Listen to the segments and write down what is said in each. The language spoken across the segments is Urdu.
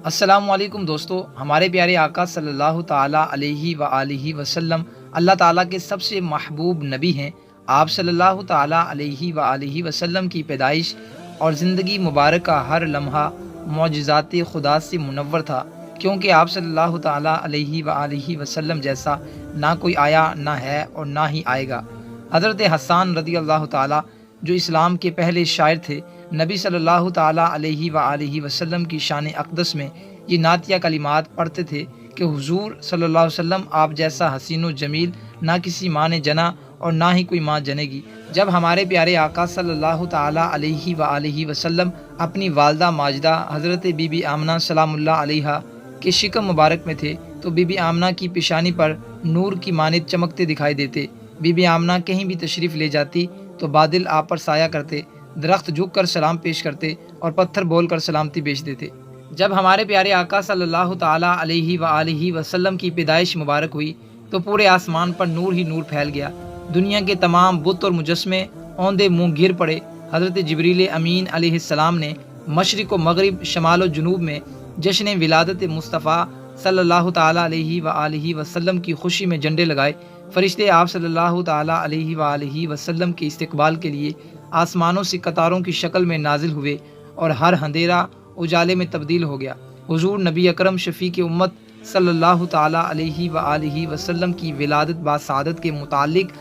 السلام علیکم دوستو، ہمارے پیارے آقا صلی اللہ تعالیٰ علیہ وآلہ وسلم اللہ تعالیٰ کے سب سے محبوب نبی ہیں۔ آپ صلی اللہ تعالیٰ علیہ وآلہ وسلم کی پیدائش اور زندگی مبارک کا ہر لمحہ معجزات خدا سے منور تھا، کیونکہ آپ صلی اللہ تعالیٰ علیہ وآلہ وسلم جیسا نہ کوئی آیا، نہ ہے اور نہ ہی آئے گا۔ حضرت حسان رضی اللہ تعالیٰ جو اسلام کے پہلے شاعر تھے، نبی صلی اللہ تعالیٰ علیہ وآلہ وسلم کی شان اقدس میں یہ نعتیہ کلمات پڑھتے تھے کہ حضور صلی اللہ علیہ وسلم آپ جیسا حسین و جمیل نہ کسی ماں نے جنا اور نہ ہی کوئی ماں جنے گی۔ جب ہمارے پیارے آقا صلی اللہ تعالیٰ علیہ وآلہ وسلم اپنی والدہ ماجدہ حضرت بی بی آمنہ سلام اللہ علیہا کے شکم مبارک میں تھے تو بی بی آمنہ کی پیشانی پر نور کی مانند چمکتے دکھائی دیتے۔ بی بی آمنہ کہیں بھی تشریف لے جاتی تو بادل آپ پر سایہ کرتے، درخت جھک کر سلام پیش کرتے اور پتھر بول کر سلامتی بیچ دیتے۔ جب ہمارے پیارے آقا صلی اللہ تعالیٰ علیہ وآلہ وسلم کی پیدائش مبارک ہوئی تو پورے آسمان پر نور ہی نور پھیل گیا۔ دنیا کے تمام بت اور مجسمے اوندے منہ گر پڑے۔ حضرت جبریل امین علیہ السلام نے مشرق و مغرب، شمال و جنوب میں جشن ولادت مصطفیٰ صلی اللہ تعالیٰ علیہ وآلہ وسلم کی خوشی میں جھنڈے لگائے۔ فرشتے آپ صلی اللہ تعالیٰ علیہ وآلہ وسلم کے استقبال کے لیے آسمانوں سے قطاروں کی شکل میں نازل ہوئے اور ہر اندھیرا اجالے میں تبدیل ہو گیا۔ حضور نبی اکرم شفیع امت صلی اللہ تعالیٰ علیہ وآلہ وسلم کی ولادت باسعادت کے متعلق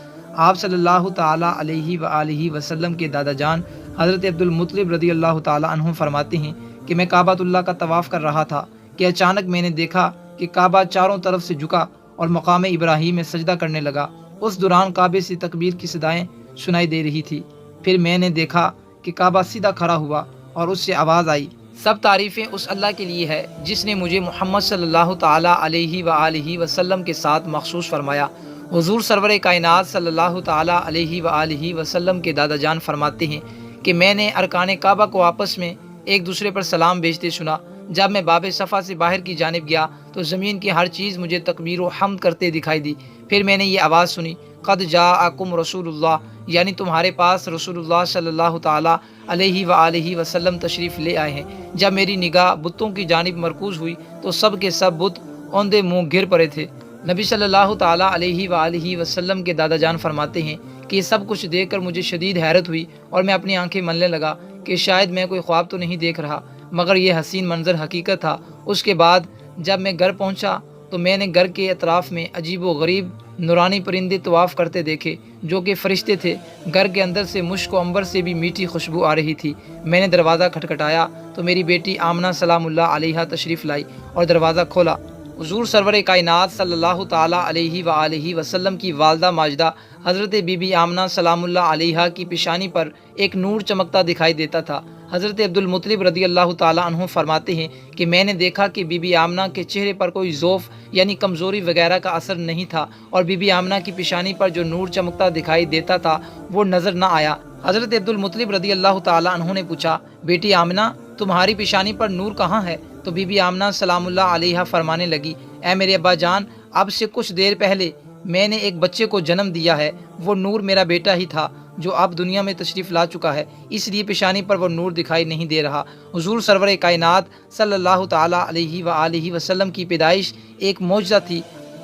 آپ صلی اللہ تعالیٰ علیہ وآلہ وسلم کے دادا جان حضرت عبد المطلب رضی اللہ تعالیٰ عنہ فرماتے ہیں کہ میں کعبۃ اللہ کا طواف کر رہا تھا کہ اچانک میں نے دیکھا کہ کعبہ چاروں طرف سے جھکا اور مقام ابراہیم میں سجدہ کرنے لگا۔ اس دوران کعبے سے تکبیر کی صدائیں سنائی دے رہی تھی۔ پھر میں نے دیکھا کہ کعبہ سیدھا کھڑا ہوا اور اس سے آواز آئی، سب تعریفیں اس اللہ کے لیے ہے جس نے مجھے محمد صلی اللہ تعالیٰ علیہ وآلہ وسلم کے ساتھ مخصوص فرمایا۔ حضور سرور کائنات صلی اللہ تعالیٰ علیہ وآلہ وسلم کے دادا جان فرماتے ہیں کہ میں نے ارکان کعبہ کو آپس میں ایک دوسرے پر سلام بھیجتے سنا۔ جب میں باب صفا سے باہر کی جانب گیا تو زمین کی ہر چیز مجھے تکبیر و حمد کرتے دکھائی دی۔ پھر میں نے یہ آواز سنی، قد جاءکم رسول اللہ، یعنی تمہارے پاس رسول اللہ صلی اللہ تعالیٰ علیہ وآلہ وسلم تشریف لے آئے ہیں۔ جب میری نگاہ بتوں کی جانب مرکوز ہوئی تو سب کے سب بت اوندے منہ گر پڑے تھے۔ نبی صلی اللہ تعالیٰ علیہ وآلہ وسلم کے دادا جان فرماتے ہیں کہ یہ سب کچھ دیکھ کر مجھے شدید حیرت ہوئی اور میں اپنی آنکھیں ملنے لگا کہ شاید میں کوئی خواب تو نہیں دیکھ رہا، مگر یہ حسین منظر حقیقت تھا۔ اس کے بعد جب میں گھر پہنچا تو میں نے گھر کے اطراف میں عجیب و غریب نورانی پرندے طواف کرتے دیکھے جو کہ فرشتے تھے۔ گھر کے اندر سے مشک و عنبر سے بھی میٹھی خوشبو آ رہی تھی۔ میں نے دروازہ کھٹکھٹایا تو میری بیٹی آمنہ سلام اللہ علیہا تشریف لائی اور دروازہ کھولا۔ حضور سرور کائنات صلی اللہ تعالیٰ علیہ وآلہ وسلم کی والدہ ماجدہ حضرت بی بی آمنہ سلام اللہ علیہا کی پیشانی پر ایک نور چمکتا دکھائی دیتا تھا۔ حضرت عبد المطلب رضی اللہ تعالیٰ عنہ فرماتے ہیں کہ میں نے دیکھا کہ بی بی آمنہ کے چہرے پر کوئی ضعف یعنی کمزوری وغیرہ کا اثر نہیں تھا اور بی بی آمنہ کی پیشانی پر جو نور چمکتا دکھائی دیتا تھا وہ نظر نہ آیا۔ حضرت عبد المطلب رضی اللہ تعالیٰ عنہ نے پوچھا، بیٹی آمنہ تمہاری پیشانی پر نور کہاں ہے؟ تو بی بی آمنہ سلام اللہ علیہا فرمانے لگی، اے میرے ابا جان، اب سے کچھ دیر پہلے میں نے ایک بچے کو جنم دیا ہے، وہ نور میرا بیٹا ہی تھا جو اب دنیا میں تشریف لا چکا ہے، اس لیے پیشانی پر وہ نور دکھائی نہیں دے رہا۔ حضور سرور کائنات صلی اللہ تعالیٰ علیہ وآلہ وسلم کی پیدائش ایک معجزہ تھی۔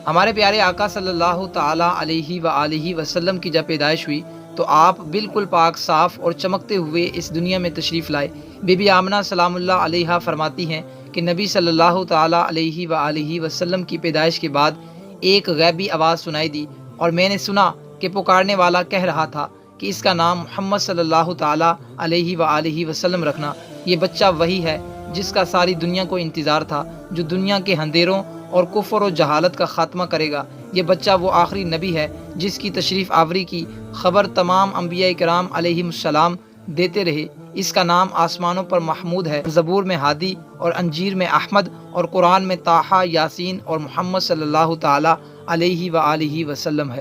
ہمارے پیارے آقا صلی اللہ تعالیٰ علیہ وآلہ وسلم کی جب پیدائش ہوئی تو آپ بالکل پاک صاف اور چمکتے ہوئے اس دنیا میں تشریف لائے۔ بی بی آمنہ سلام اللہ علیہا فرماتی ہیں کہ نبی صلی اللہ تعالیٰ علیہ وآلہ وسلم کی پیدائش کے بعد ایک غیبی آواز سنائی دی اور میں نے سنا کہ پکارنے والا کہہ رہا تھا کہ اس کا نام محمد صلی اللہ تعالیٰ علیہ وآلہ وسلم رکھنا۔ یہ بچہ وہی ہے جس کا ساری دنیا کو انتظار تھا، جو دنیا کے اندھیروں اور کفر و جہالت کا خاتمہ کرے گا۔ یہ بچہ وہ آخری نبی ہے جس کی تشریف آوری کی خبر تمام انبیاء کرام علیہم السلام دیتے رہے۔ اس کا نام آسمانوں پر محمود ہے، زبور میں ہادی اور انجیر میں احمد اور قرآن میں طٰہٰ، یاسین اور محمد صلی اللہ تعالیٰ علیہ وآلہ وسلم ہے۔